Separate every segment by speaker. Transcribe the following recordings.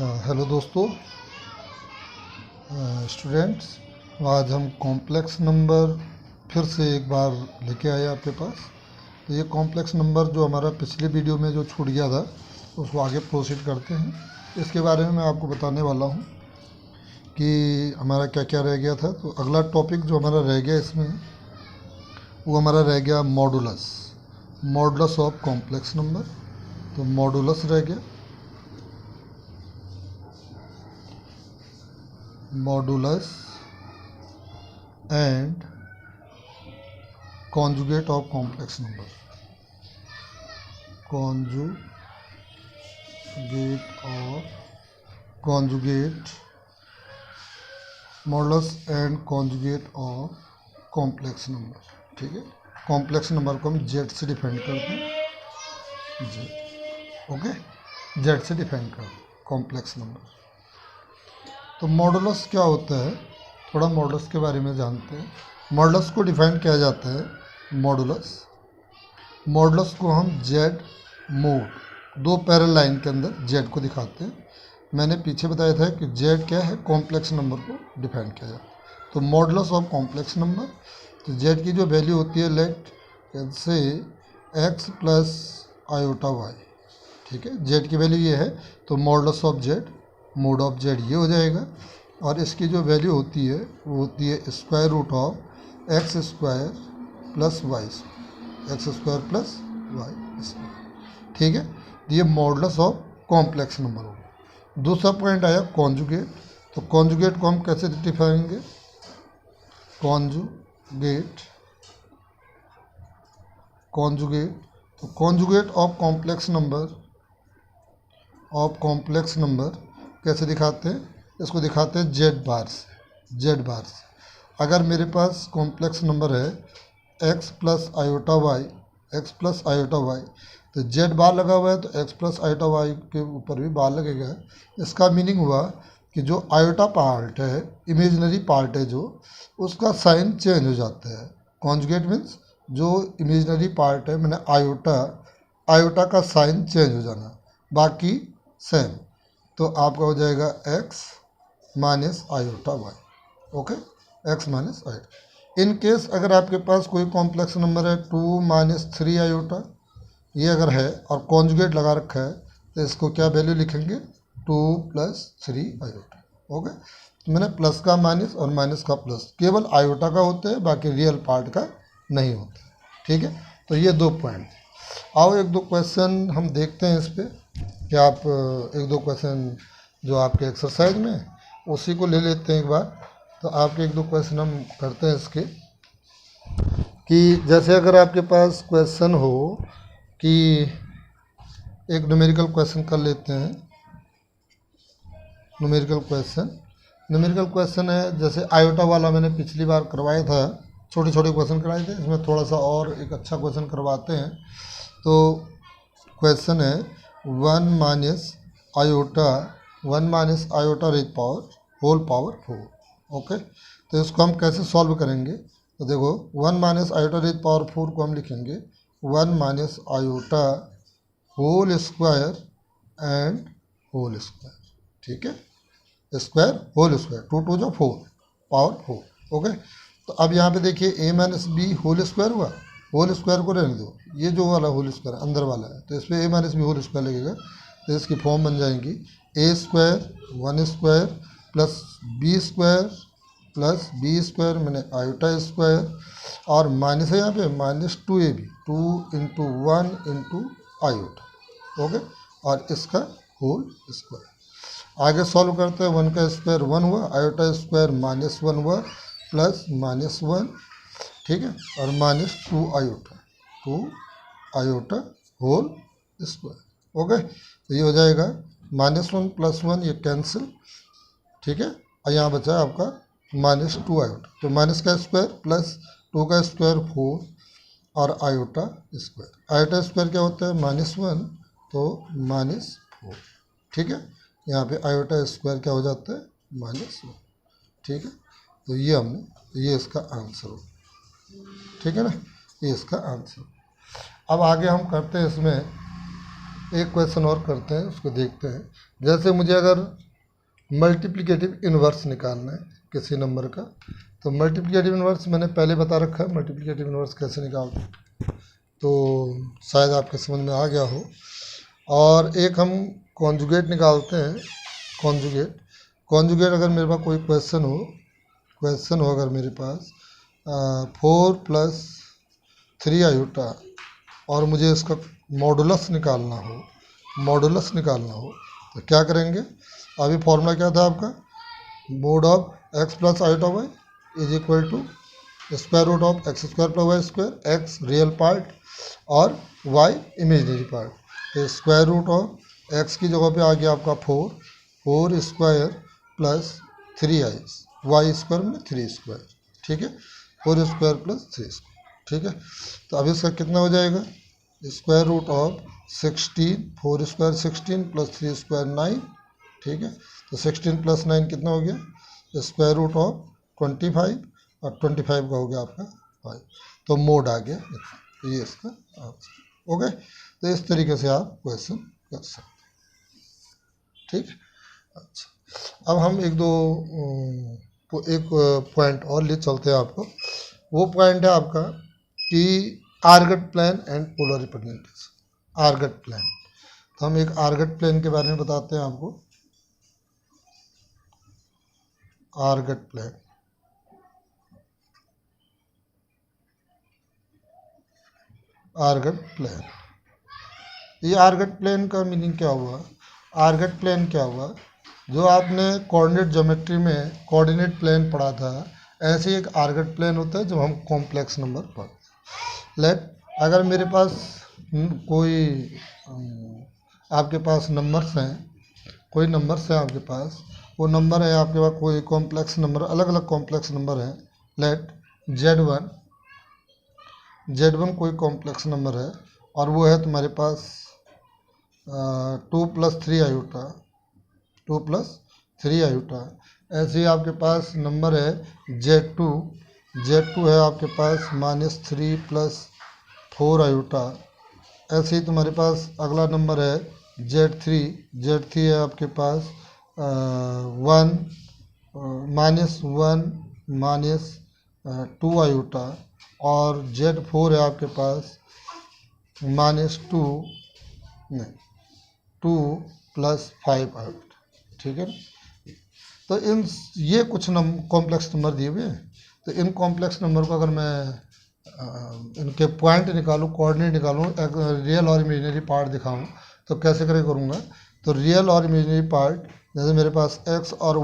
Speaker 1: Hello दोस्तों, students. आज हम कॉम्प्लेक्स नंबर फिर से एक बार लेके आए आपके पास। तो ये कॉम्प्लेक्स नंबर जो हमारा पिछले वीडियो में जो छूट गया था उसको आगे प्रोसीड करते हैं। इसके बारे में मैं आपको बताने वाला हूँ कि हमारा क्या क्या रह गया था। तो अगला टॉपिक जो हमारा रह गया इसमें वो हमारा रह गया मॉडुलस ऑफ कॉम्प्लेक्स नंबर। तो मॉडुलस रह गया, modulus and conjugate of complex number, modulus and conjugate of complex number. ठीक है, कॉम्प्लेक्स नंबर को हम जेड से डिफाइन करते हैं, जेड। ओके, जेड से डिफाइन करते हैं कॉम्प्लेक्स नंबर। तो मॉडुलस क्या होता है, थोड़ा मॉडुलस के बारे में जानते हैं। मॉडुलस को डिफाइन किया जाता है, मॉडुलस को हम जेड मोड, दो पैरेलल लाइन के अंदर जेड को दिखाते हैं। मैंने पीछे बताया था कि जेड क्या है, कॉम्प्लेक्स नंबर को डिफाइन किया जाता है। तो मॉडुलस ऑफ कॉम्प्लेक्स नंबर, तो जेड की जो वैल्यू होती है, लेट से एक्स प्लस आयोटा वाई। ठीक है, जेड की वैल्यू ये है, तो modulus of Z, mode of Z ये हो जाएगा। और इसकी जो वैल्यू होती है वो होती है square root of X square plus Y, X square plus Y square. ठीक है, ये मॉडुलस ऑफ कॉम्प्लेक्स नंबर होगा। दूसरा पॉइंट आया कॉन्जुगेट। तो कॉन्जुगेट को हम कैसे दिखाएंगे, तो कॉन्जुगेट ऑफ कॉम्प्लेक्स नंबर कैसे दिखाते हैं, इसको दिखाते हैं जेड बार से। अगर मेरे पास कॉम्प्लेक्स नंबर है x प्लस आयोटा वाई, तो जेड बार लगा हुआ है तो x प्लस आयोटा वाई के ऊपर भी बार लगेगा। इसका मीनिंग हुआ कि जो आयोटा पार्ट है, इमेजिनरी पार्ट है जो, उसका साइन चेंज हो जाता है। कॉन्जुगेट मीन्स जो इमेजिनरी पार्ट है, मैंने आयोटा का साइन चेंज हो जाना, बाकी सेम। तो आपका हो जाएगा x minus iota Y. Okay, x minus iota. In case अगर आपके पास कोई कॉम्प्लेक्स नंबर है 2 माइनस 3 आयोटा, ये अगर है और कॉन्जुगेट लगा रखा है, तो इसको क्या वैल्यू लिखेंगे, 2 प्लस 3 आयोटा। ओके, तो मैंने प्लस का माइनस और माइनस का प्लस, केवल आयोटा का होता है, बाकी रियल पार्ट का नहीं होता। ठीक है, तो ये दो पॉइंट। आओ एक दो क्वेश्चन हम देखते हैं इस पर, कि आप एक दो क्वेश्चन जो आपके एक्सरसाइज में उसी को ले लेते हैं एक बार। तो आपके एक दो क्वेश्चन हम करते हैं इसके, कि जैसे अगर आपके पास क्वेश्चन हो कि एक न्यूमेरिकल क्वेश्चन कर लेते हैं। न्यूमेरिकल क्वेश्चन है, जैसे आयोटा वाला मैंने पिछली बार करवाया था, छोटे छोटे क्वेश्चन कराए थे। इसमें थोड़ा सा और एक अच्छा क्वेश्चन करवाते हैं। तो क्वेश्चन है 1 minus iota raise power whole power 4। Okay, तो इसको हम कैसे सॉल्व करेंगे, तो देखो 1 माइनस आयोटा रेज पावर 4 को हम लिखेंगे 1 minus iota whole square and whole square. ठीक है, स्क्वायर होल स्क्वायर, 2 2 जो 4 पावर 4। ओके, तो अब यहाँ पे देखिए a minus B whole square हुआ, होल स्क्वायर को रहने दो, ये जो वाला होल स्क्वायर अंदर वाला है, तो इस पर a minus B whole square लगेगा। तो इसकी फॉर्म बन जाएंगी a square 1 square plus b square मैंने आयोटा स्क्वायर, और माइनस है यहाँ पे minus 2ab, 2 into 1 into iota. Okay, और इसका होल स्क्वायर। आगे सॉल्व करते हैं, 1 का स्क्वायर 1 हुआ, आयोटा स्क्वायर माइनस 1 हुआ, प्लस माइनस 1। ठीक है, और minus 2 iota whole square. Okay, तो ये हो जाएगा -1 प्लस 1 ये कैंसिल। ठीक है, और यहाँ बचा आपका माइनस 2 आयोटा, तो माइनस का स्क्वायर प्लस 2 का स्क्वायर 4 और आयोटा स्क्वायर। आयोटा स्क्वायर क्या होता है, -1, तो -4। ठीक है, यहाँ पे आयोटा स्क्वायर क्या हो जाता है, -1। ठीक है, तो ये ये इसका आंसर हो। ठीक है ना, ये इसका आंसर। अब आगे हम करते हैं इसमें एक क्वेश्चन और करते हैं, उसको देखते हैं। जैसे मुझे अगर मल्टीप्लिकेटिव इन्वर्स निकालना है किसी नंबर का, तो मल्टीप्लिकेटिव इन्वर्स मैंने पहले बता रखा है मल्टीप्लिकेटिव इन्वर्स कैसे निकालते हैं, तो शायद आपके समझ में आ गया हो। और एक हम कॉन्जुगेट निकालते हैं, कॉन्जुगेट अगर मेरे पास कोई क्वेश्चन हो अगर मेरे पास 4 + 3 आयोटा और मुझे इसका मॉडुलस निकालना हो तो क्या करेंगे। अभी फॉर्मूला क्या था आपका, mod of x + iota y is equal to square root of x² + y², x real part और y इमेजिनरी पार्ट। तो स्क्वायर रूट ऑफ x की जगह पे आ गया आपका 4 square plus 3i, y square में 3 स्क्वायर, ठीक है, 4 स्क्वायर प्लस 3 स्क्वायर, ठीक है। तो अब इसका कितना हो जाएगा, square root of 16, 4 square 16 plus 3 square 9, ठीक है। तो 16 + 9 कितना हो गया, स्क्वायर रूट ऑफ 25 और 25 का हो गया आपका 5। तो मोड आ गया, ये इसका आंसर। ओके, तो इस तरीके से आप क्वेश्चन कर सकते हैं, ठीक। अच्छा, अब हम एक पॉइंट और ले चलते हैं आपको। वो पॉइंट है आपका कि Argand plane and polar representation. Argand plane, तो हम एक आर्गट प्लेन के बारे में बताते हैं आपको। आर्गट प्लेन, आर्गट प्लेन, ये आर्गट प्लेन का मीनिंग क्या हुआ, आर्गट प्लेन क्या हुआ, जो आपने कोऑर्डिनेट ज्योमेट्री में कोऑर्डिनेट प्लेन पढ़ा था, ऐसे एक आर्गट प्लेन होता है जब हम कॉम्प्लेक्स नंबर पढ़ते हैं। अगर मेरे पास कोई आपके पास नंबर्स हैं, कोई नंबर्स हैं आपके पास, वो नंबर है आपके पास कोई कॉम्प्लेक्स नंबर, अलग अलग कॉम्प्लेक्स नंबर हैं। लेट Z1 कोई कॉम्प्लेक्स नंबर है और वो है तुम्हारे पास 2 + 3 आयोटा, 2 + 3 आयोटा। ऐसे ही आपके पास नंबर है Z2 है आपके पास -3 + 4 आयोटा। ऐसे ही तुम्हारे पास अगला नंबर है Z3 है आपके पास 1 -2 आयोटा। और Z4 है आपके पास -2 + 5 आयोटा, ठीक है। तो ये कुछ कॉम्प्लेक्स नंबर दिए हुए हैं। तो इन कॉम्प्लेक्स नंबर को अगर मैं इनके पॉइंट निकालूं, कोऑर्डिनेट निकालूं, रियल और इमेजिनरी पार्ट दिखाऊं, तो कैसे करूंगा। तो रियल और इमेजिनरी पार्ट, जैसे मेरे पास x और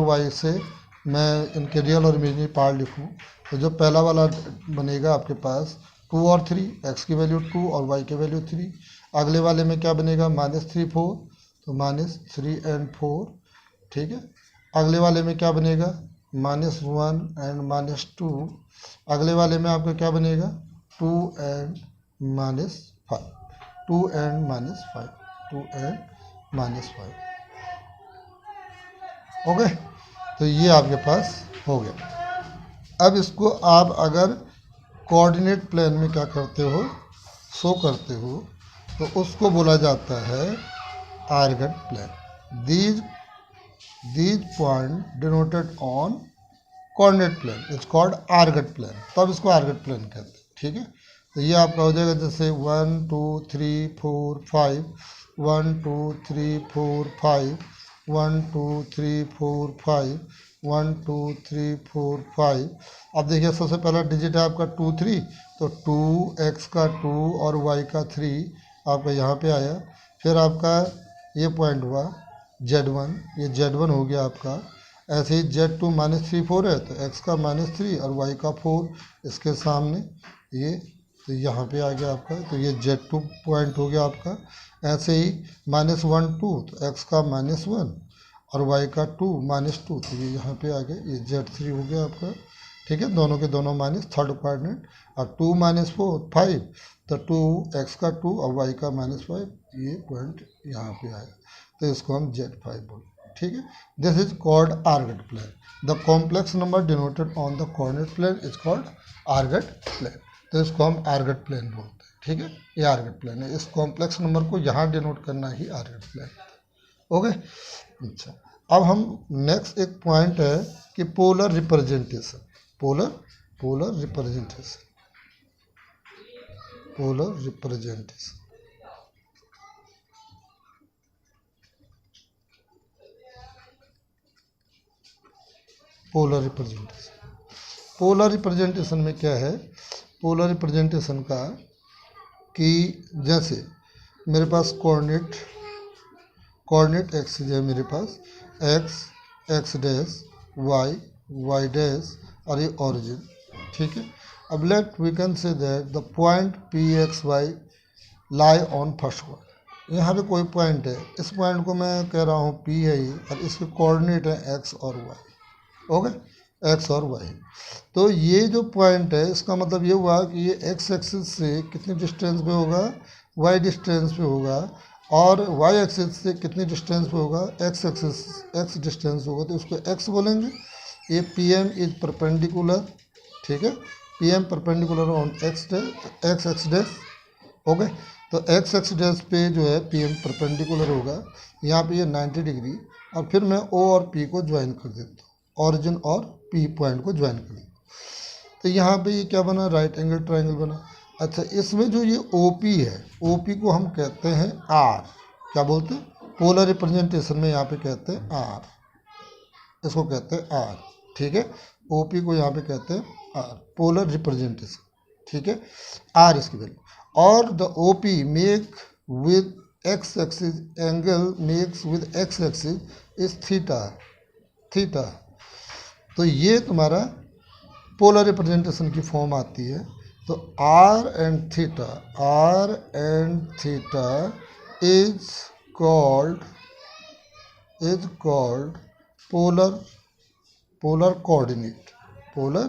Speaker 1: y से मैं इनके रियल और इमेजिनरी पार्ट लिखूं, तो जो पहला वाला बनेगा आपके पास 2 और 3, x की वैल्यू 2 और y की वैल्यू 3। अगले वाले में क्या बनेगा, -3 4, तो -3 and 4, ठीक है। अगले वाले में क्या बनेगा, -1 and -2। अगले वाले में आपका क्या बनेगा, 2 and -5, 2 and -5। ओके, तो ये आपके पास हो गया। अब इसको आप अगर कोऑर्डिनेट प्लेन में क्या करते हो, शो करते हो, तो उसको बोला जाता है Argand plane. These point denoted on coordinate plane is called Argand plane, तब इसको आर्गट प्लेन कहते हैं, ठीक है। तो ये आपका हो जाएगा जैसे 1 2 3 4 5, 1 2 3 4 5, 1 2 3 4 5, 1 2 3 4 5। अब देखिए सबसे पहला डिजिट है आपका 2 3, तो 2x का 2 और y का 3 आपका यहाँ पे आया। फिर आपका ये पॉइंट हुआ Z1, ये Z1 हो गया आपका। ऐसे ही Z2 -3 4 है, तो x का -3 और y का 4 इसके सामने ये, तो यहाँ पे आ गया आपका। तो ये Z2 पॉइंट हो गया आपका। ऐसे ही -1 2, तो x का -1 और y का 2 -2, तो ये यहाँ पे आ गया, ये Z3 हो गया आपका, ठीक है। दोनों के दोनों माइनस, थर्ड कोऑर्डिनेट। और 2 - 4 5, तो 2x का 2 और y का -5, ये पॉइंट यहाँ पे आया, तो इसको हम Z5 बोलते हैं, ठीक है। This is called Argand plane. The complex number denoted on the coordinate plane is called Argand plane, तो इसको हम आर्गट प्लेन बोलते हैं। ठीक है, ये आर्गेट प्लेन है। इस कॉम्प्लेक्स नंबर को यहाँ डिनोट करना ही आर्गेट प्लेन। ओके, अच्छा अब हम नेक्स्ट एक पॉइंट है कि polar representation, polar representation, polar representation. Polar representation, polar representation में क्या है, पोलर रिप्रेजेंटेशन का कि जैसे मेरे पास कोऑर्डिनेट एक्सिस है, मेरे पास एक्स डैश वाई डैश और ये ओरिजिन, ठीक है। अब let we can say that the point P X Y lie on first one. यहाँ पे कोई पॉइंट है, इस पॉइंट को मैं कह रहा हूँ पी है ये, और इसके कोऑर्डिनेट है एक्स और वाई। ओके, एक्स और वाई। तो ये जो पॉइंट है इसका मतलब ये हुआ कि ये एक्स एक्सिस से कितनी डिस्टेंस पे होगा, वाई डिस्टेंस पे होगा, और वाई एक्सिस से कितनी डिस्टेंस पे होगा, एक्स एक्सिस एक्स डिस्टेंस होगा, तो उसको एक्स बोलेंगे। ये पी एम इज परपेंडिकुलर, ठीक है, P M perpendicular on X X dash. Okay, तो एक्स एक्स डैश पे जो है पी एम परपेंडिकुलर होगा, यहाँ पे ये 90 डिग्री, और फिर मैं ओ और पी को ज्वाइन कर देता हूँ, ऑरिजिन और पी पॉइंट को ज्वाइन कर देता हूँ। तो यहाँ पे ये क्या बना, राइट एंगल ट्राइंगल बना। अच्छा, इसमें जो ये ओ पी है, ओ पी को हम कहते हैं आर, क्या बोलते हैं, पोलर रिप्रेजेंटेशन में यहाँ पे कहते हैं आर, इसको कहते हैं आर, ठीक है। ओ पी को यहाँ पे कहते हैं आर, पोलर रिप्रेजेंटेशन, ठीक है, आर इसकी वैल्यू। और the O P make with X axis angle makes with X axis is theta. तो ये तुम्हारा पोलर रिप्रेजेंटेशन की फॉर्म आती है। तो R and theta is called polar coordinate, polar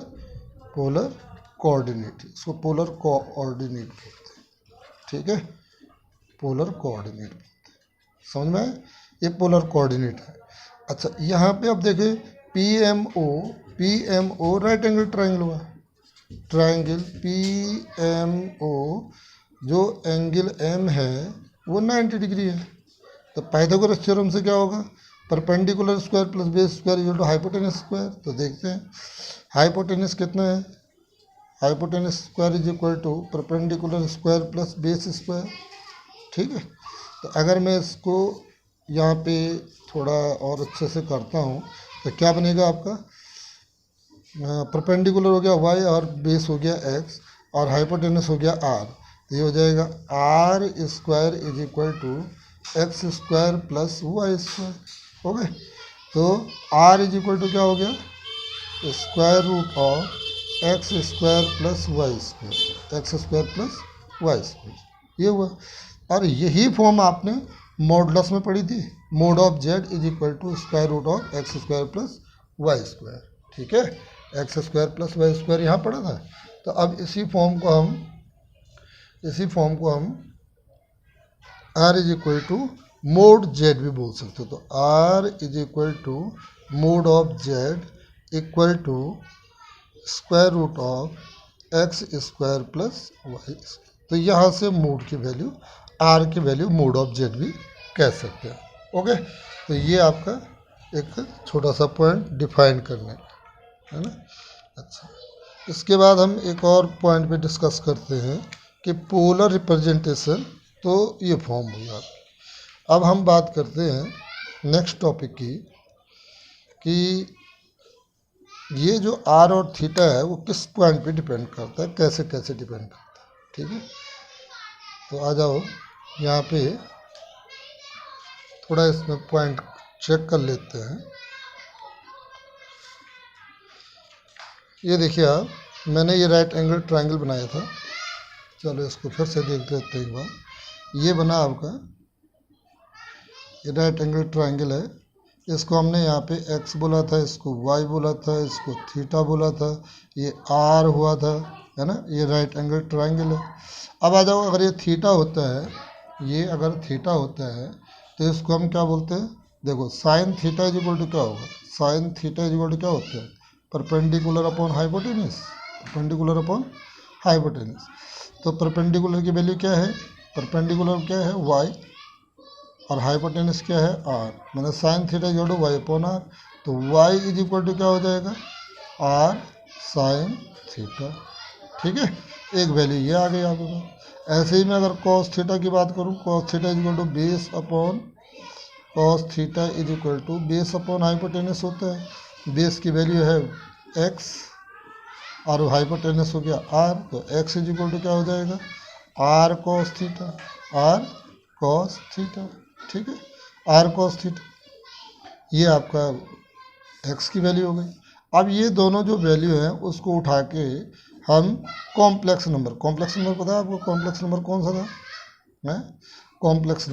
Speaker 1: coordinate, इसको पोलर कोऑर्डिनेट बोलते हैं, ठीक है, पोलर कोऑर्डिनेट बोलते हैं, समझ में आया, ये पोलर कोऑर्डिनेट है। अच्छा, यहाँ पे अब देखिए P M O right angle triangle हुआ, ट्राइंगल पी एम ओ, जो एंगल एम है वो 90 डिग्री है। तो पाइथागोरस थ्योरम से क्या होगा, perpendicular square plus base square equal to hypotenuse square. तो देखते हैं हाइपोटेनस कितना है, hypotenuse square is equal to perpendicular square plus base square, ठीक है। तो अगर मैं इसको यहाँ पे थोड़ा और अच्छे से करता हूँ तो क्या बनेगा आपका, परपेंडिकुलर हो गया वाई और बेस हो गया एक्स और हाइपोटेनस हो गया आर। तो ये हो जाएगा R square is equal to X square plus Y square, हो गए। तो आर इज इक्वल टू क्या हो गया, square root of X square plus Y square, X square plus Y square, ये हुआ। और यही फॉर्म आपने मॉडुलस में पढ़ी थी, mod of Z is equal to square root of X square plus Y square, ठीक है, X square plus Y square यहाँ पढ़ा था। तो अब इसी फॉर्म को हम R is equal to mod Z भी बोल सकते हो। तो R is equal to mod of Z equal to square root of X square plus Y. तो यहाँ से मोड की वैल्यू, आर की वैल्यू मोड ऑफ जेड भी कह सकते हैं। ओके, तो ये आपका एक छोटा सा पॉइंट डिफाइन करने है ना। अच्छा, इसके बाद हम एक और पॉइंट पे डिस्कस करते हैं कि पोलर रिप्रेजेंटेशन, तो ये फॉर्म हुआ। अब हम बात करते हैं नेक्स्ट टॉपिक की कि ये जो आर और थीटा है वो किस पॉइंट पे डिपेंड करता है, कैसे कैसे डिपेंड करता है, ठीक है। तो आ जाओ यहाँ पे थोड़ा इसमें पॉइंट चेक कर लेते हैं। ये देखिए आप, मैंने ये राइट एंगल ट्रायंगल बनाया था, चलो इसको फिर से देख लेते हैं एक बार। ये बना आपका, ये राइट एंगल ट्रायंगल है, इसको हमने यहाँ पे x बोला था, इसको y बोला था, इसको थीटा बोला था, ये r हुआ था, है ना। ये राइट एंगल ट्रायंगल है। अब आ जाओ, अगर ये थीटा होता है, ये अगर थीटा होता है तो इसको हम क्या बोलते हैं, देखो sine theta is equal to क्या होगा, sine theta is equal to क्या होता है, perpendicular upon hypotenuse, perpendicular upon hypotenuse. तो परपेंडिकुलर की वैल्यू क्या है, परपेंडिकुलर क्या है y, और हाइपोटेनस क्या है r, मैंने साइन थीटा जोड़ो y अपॉन r, तो y इज इक्वल टू क्या हो जाएगा r साइन थीटा। ठीक है, एक वैल्यू ये आ गई आपके पास। ऐसे ही मैं अगर cos थीटा की बात करूँ, cos theta is equal to base upon cos theta is equal to base upon hypotenuse होता है। बेस की वैल्यू है x और हाइपोटेनस हो गया r, तो x इज इक्वल टू क्या हो जाएगा r cos theta, r cos theta. ठीक है, r cos थीटा, ये आपका x की वैल्यू हो गई। अब ये दोनों जो वैल्यू है उसको उठा के हम कॉम्प्लेक्स नंबर पता है आपको कॉम्प्लेक्स नंबर कौन सा था, complex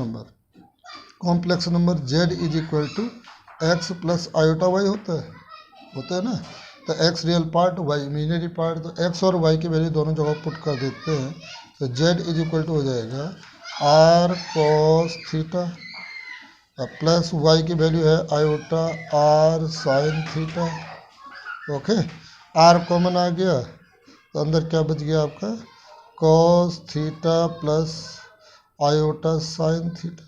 Speaker 1: number z is equal to X plus iota Y होता है ना। तो x real part y imaginary part, तो x और y की वैल्यू दोनों जगह पुट कर देते हैं, तो z इज इक्वल टू हो जाएगा r cos theta plus y की वैल्यू है iota r sine theta. Okay, r common आ गया तो अंदर क्या बच गया आपका cos theta plus iota sine theta,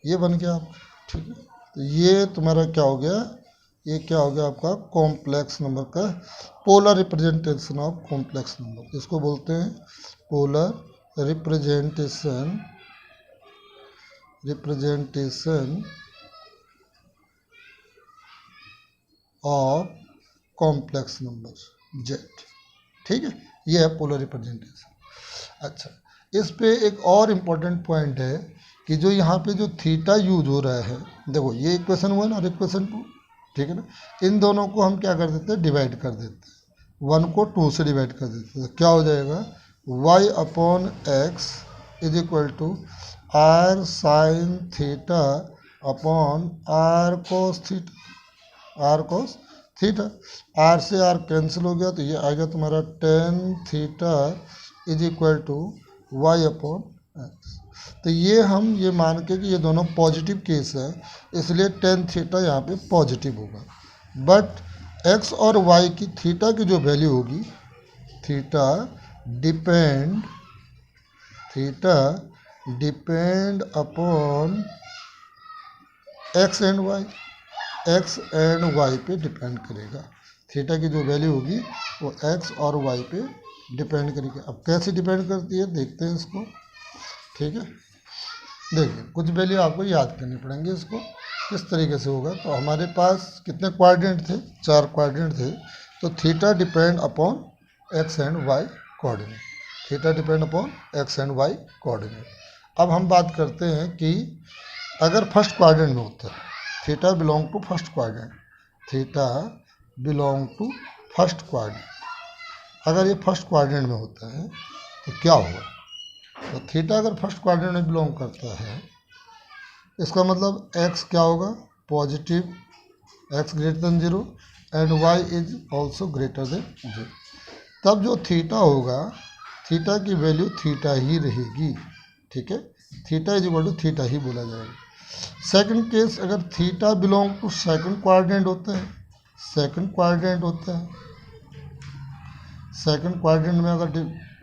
Speaker 1: ये बन गया आपका। ठीक है, तो ये तुम्हारा क्या हो गया, ये क्या हो गया आपका कॉम्प्लेक्स नंबर का polar representation of complex number, इसको बोलते हैं polar representation of complex number z। ठीक है, ये है पोलर रिप्रेजेंटेशन। अच्छा, इस पे एक और इम्पोर्टेंट पॉइंट है कि जो यहाँ पे जो थीटा यूज हो रहा है, देखो ये इक्वेशन 1 और इक्वेशन 2, ठीक है ना, इन दोनों को हम क्या कर देते हैं डिवाइड कर देते हैं, 1 को 2 से डिवाइड कर देते हैं, तो क्या हो जाएगा y upon X is equal to r sine theta upon r cos theta, r cos theta, r से r कैंसिल हो गया तो ये आएगा तुम्हारा tan theta is equal to y upon X. तो ये हम ये मान के कि ये दोनों पॉजिटिव केस है, इसलिए टेन थीटा यहाँ पे पॉजिटिव होगा। बट x और y की थीटा की जो वैल्यू होगी, theta depend upon x and y, x and y पे डिपेंड करेगा। थीटा की जो वैल्यू होगी वो x और y पे डिपेंड करेगी। अब कैसे डिपेंड करती है देखते हैं इसको। ठीक है, देखिए कुछ वैल्यू आपको याद करनी पड़ेंगी, इसको किस तरीके से होगा। तो हमारे पास कितने क्वाड्रेंट थे, 4 क्वाड्रेंट थे, तो theta depend upon x and y coordinate, theta depend upon x and y coordinate. अब हम बात करते हैं कि अगर फर्स्ट क्वाड्रेंट में होता है, theta belong to first quadrant, theta belong to first quadrant, अगर ये फर्स्ट क्वाड्रेंट में होता है तो क्या होगा, तो थीटा अगर फर्स्ट क्वाड्रेंट में बिलोंग करता है, इसका मतलब x क्या होगा positive, x greater than 0 and y is also greater than 0, तब जो थीटा होगा, थीटा की वैल्यू थीटा ही रहेगी। ठीक है, theta is equal to theta ही बोला जाएगा। सेकंड केस, अगर theta belong to second quadrant होता है, सेकंड क्वाड्रेंट में अगर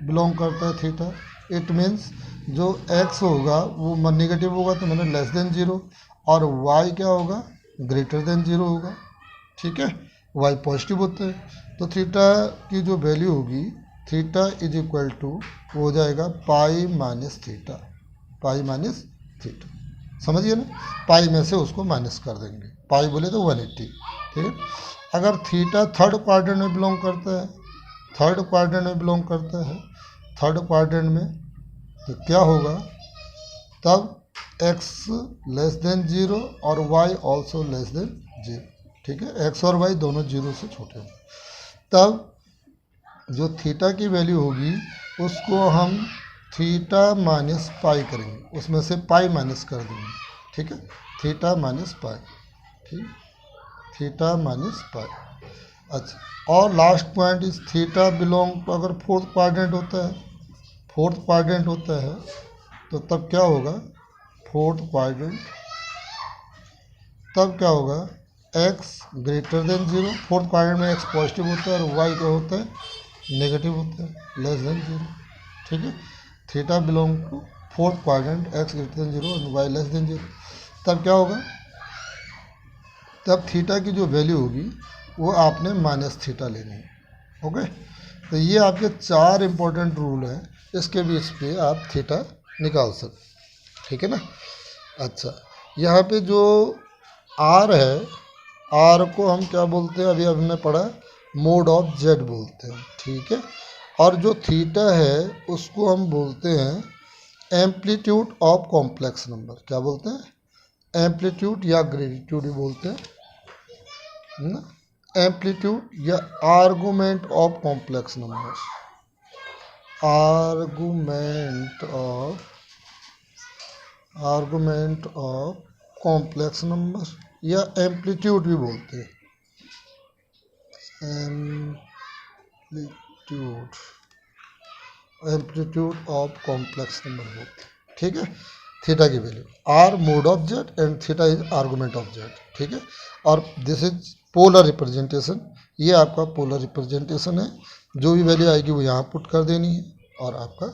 Speaker 1: बिलोंग करता है थीटा, इट मीन्स जो x होगा वो नेगेटिव होगा, तो मैंने लेस देन 0, और y क्या होगा ग्रेटर देन 0 होगा। ठीक है, y पॉजिटिव होता है, तो थीटा की जो वैल्यू होगी, थीटा इज इक्वल टू हो जाएगा पाई माइनस थीटा, समझिए ना, पाई में से उसको माइनस कर देंगे, पाई बोले तो 180। ठीक है, अगर थीटा थर्ड क्वाड्रेंट में बिलोंग करता है, थर्ड क्वाड्रेंट में तो क्या होगा, तब x लेस देन 0 और y ऑल्सो लेस देन 0। ठीक है, x और y दोनों 0 से छोटे हैं, तब जो थीटा की वैल्यू होगी उसको हम थीटा माइनस पाई करेंगे, उसमें से पाई माइनस कर देंगे। ठीक है, थीटा माइनस पाई, ठीक, थीटा माइनस पाई। अच्छा, और last point is theta belong to, अगर फोर्थ क्वाड्रेंट होता है तो तब क्या होगा, फोर्थ क्वाड्रेंट, तब क्या होगा x greater than 0, fourth quadrant में x पॉजिटिव होता है और y क्या होता है नेगेटिव होते हैं, लेस देन जीरो। ठीक है, theta belong to fourth quadrant, X greater than zero and Y less than zero. तब क्या होगा, तब थीटा की जो वैल्यू होगी वो आपने माइनस थीटा लेनी है। ओके, तो ये आपके 4 इंपॉर्टेंट रूल हैं, इसके बेस पे आप थीटा निकाल सकते। ठीक है ना। अच्छा, यहाँ पे जो आर है, आर को हम क्या बोलते हैं, अभी हमने पढ़ा मोड ऑफ जेड बोलते हैं। ठीक है, और जो थीटा है उसको हम बोलते हैं एम्पलीट्यूड ऑफ कॉम्प्लेक्स नंबर। क्या बोलते हैं, एम्पलीट्यूड या ग्रेविट्यूड भी बोलते हैं ना, एम्पलीट्यूड या argument of complex number, argument of complex number या एम्पलीट्यूड भी बोलते हैं, एम्पलीट्यूड ऑफ कॉम्प्लेक्स नंबर बोलते हैं। ठीक है, थीटा की value are mode of Z and theta is argument of Z. ठीक है, और दिस इज पोलर रिप्रेजेंटेशन, ये आपका पोलर रिप्रेजेंटेशन है। जो भी वैल्यू आएगी वो यहाँ पुट कर देनी है और आपका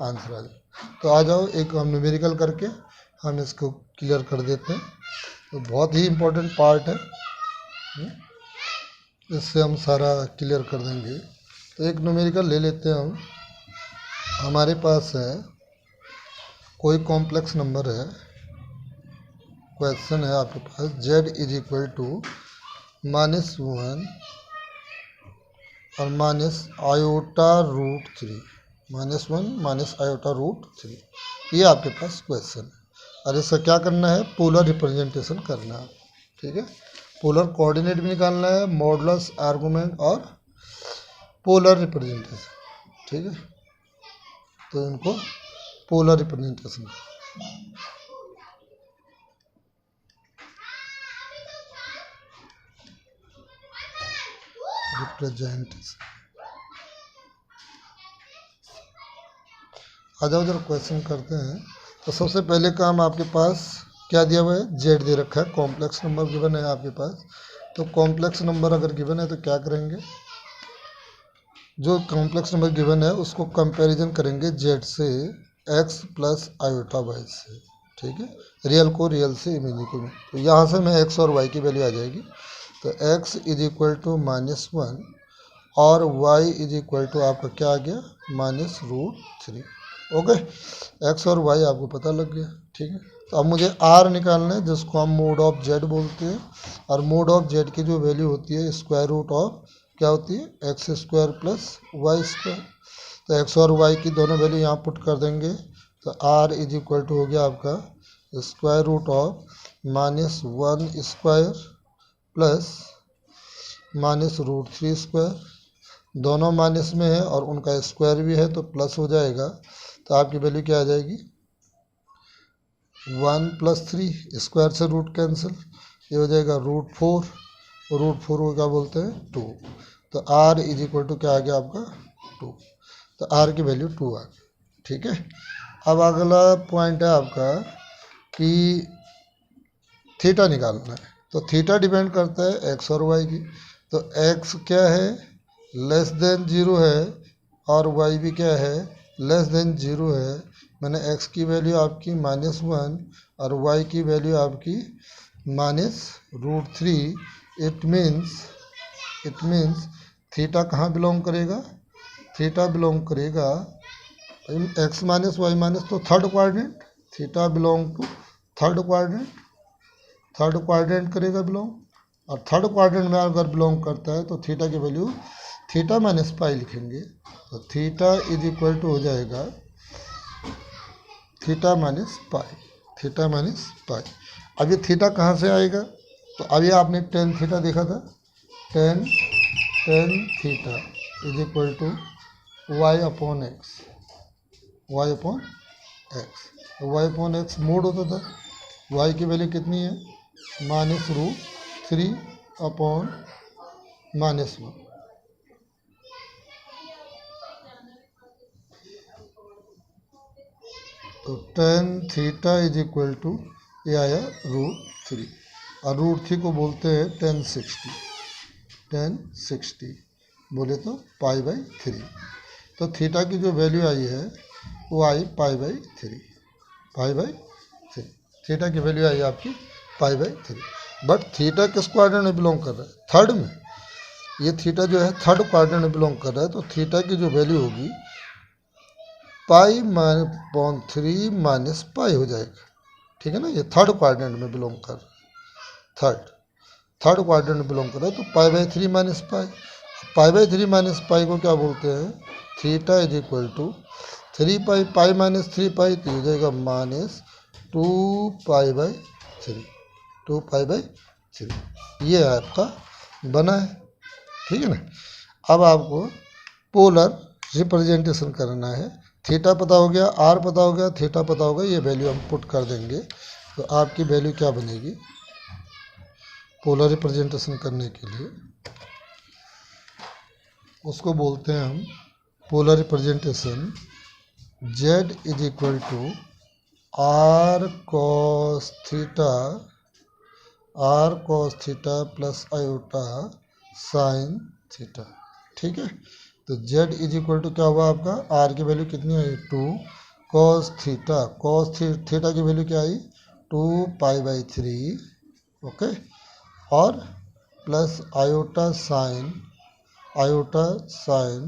Speaker 1: आंसर आ जाएगा। तो आ जाओ, एक हम न्यूमेरिकल करके हम इसको क्लियर कर देते हैं। तो बहुत ही इम्पोर्टेंट पार्ट है, इससे हम सारा क्लियर कर देंगे। तो एक न्यूमेरिकल ले लेते हैं हम। हमारे पास है कोई कॉम्प्लेक्स नंबर है, क्वेश्चन है आपके पास z इज इक्वल टू -1 और minus iota root 3, -1 minus iota root 3, ये आपके पास क्वेश्चन है। और इसका क्या करना है, पोलर रिप्रेजेंटेशन करना है। ठीक है, पोलर कोऑर्डिनेट भी निकालना है, मॉडुलस, आर्गुमेंट और पोलर रिप्रेजेंटेशन। ठीक है, तो इनको पोलर रिप्रेजेंटेशन आ जाओ जरा क्वेश्चन करते हैं। तो सबसे पहले काम आपके पास क्या दिया हुआ है, जेड दे रखा है, कॉम्प्लेक्स नंबर गिवन है आपके पास। तो कॉम्प्लेक्स नंबर अगर गिवन है तो क्या करेंगे, जो कॉम्प्लेक्स नंबर गिवन है उसको कंपैरिजन करेंगे जेड से एक्स प्लस आयोटा वाई से। ठीक है, रियल को रियल से इमेजिनरी में, तो यहाँ से मैं एक्स और वाई की वैल्यू आ जाएगी। तो x इज इक्वल टू -1 और y इज इक्वल टू आपका क्या आ गया, -√3। ओके, x और y आपको पता लग गया। ठीक है, तो अब मुझे r निकालना है, जिसको हम मोड ऑफ z बोलते हैं। और मोड ऑफ z की जो वैल्यू होती है स्क्वायर रूट ऑफ क्या होती है, x² प्लस y²। तो x और y की दोनों वैल्यू यहाँ पुट कर देंगे। तो r इज इक्वल टू हो गया आपका स्क्वायर रूट ऑफ -1² प्लस -√3², दोनों माइनस में है और उनका स्क्वायर भी है तो प्लस हो जाएगा। तो आपकी वैल्यू क्या आ जाएगी, 1 + 3, स्क्वायर से रूट कैंसिल, ये हो जाएगा √4, √4 को क्या बोलते हैं, 2। तो r इज इक्वल टू क्या आ गया आपका, 2। तो r की वैल्यू 2 आ गई। ठीक है, अब अगला पॉइंट है आपका कि थीटा निकालना है। तो थीटा डिपेंड करता है एक्स और वाई की। तो एक्स क्या है, लेस देन 0 है, और वाई भी क्या है, लेस देन 0 है। मैंने एक्स की वैल्यू आपकी -1 और वाई की वैल्यू आपकी -√3। इट मीन्स थीटा कहाँ बिलोंग करेगा, थीटा बिलोंग करेगा एक्स माइनस वाई माइनस, तो third quadrant. Theta belong to third quadrant करेगा बिलोंग, और थर्ड क्वाड्रेंट में अगर बिलोंग करता है तो थीटा की वैल्यू थीटा माइनस पाई लिखेंगे। तो थीटा इज इक्वल टू हो जाएगा थीटा माइनस पाई। अब ये थीटा कहाँ से आएगा, तो अभी आपने टेन थीटा देखा था, tan theta is equal to Y upon X, Y upon X mod होता था। वाई की वैल्यू कितनी है, -√3 अपॉन -1। तो tan theta is equal to ये आया √3, और √3 को बोलते हैं 1060। बोले तो π/3। तो थीटा की जो वैल्यू आई है वो आई π/3, π/3। थीटा की वैल्यू आई आपकी π/3। बट थीटा किस क्वाड्रेंट में बिलोंग कर रहा है? थर्ड में। ये थीटा जो है थर्ड क्वाड्रेंट में बिलोंग कर रहा है, तो थीटा की जो वैल्यू होगी π/3 माइनस पाई हो जाएगा। ठीक है ना, ये थर्ड क्वाड्रेंट में बिलोंग कर रहा है, थर्ड क्वाड्रेंट में बिलोंग कर रहा है, तो π/3 माइनस पाई। π/3 माइनस पाई को क्या बोलते हैं? Theta is equal to 3 pi minus 3 तो हो जाएगा माइनस 2π/3, 2π/3। ये आपका बना है। ठीक है ना। अब आपको पोलर रिप्रेजेंटेशन करना है। थीटा पता हो गया, आर पता हो गया, थीटा पता होगा, ये वैल्यू हम पुट कर देंगे। तो आपकी वैल्यू क्या बनेगी पोलर रिप्रेजेंटेशन करने के लिए? उसको बोलते हैं हम polar representation z is equal to R cos theta plus iota sine theta. ठीक है। तो z इज इक्वल टू क्या हुआ आपका? r की वैल्यू कितनी आई? 2 कॉस थीटा की वैल्यू क्या आई? 2π/3। ओके। और प्लस आयोटा साइन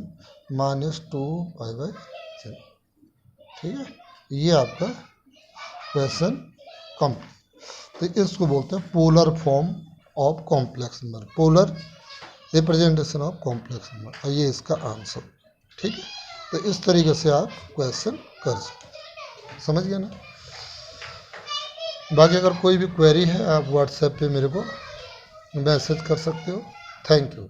Speaker 1: माइनस 2π/3। ठीक है। ये आपका क्वेश्चन कंप्लीट। तो इसको बोलते हैं polar form of complex number, polar representation of complex number, और ये इसका आंसर। ठीक है। तो इस तरीके से आप क्वेश्चन कर सकते, समझ गए ना। बाकी अगर कोई भी क्वेरी है आप व्हाट्सएप पे मेरे को मैसेज कर सकते हो। Thank you.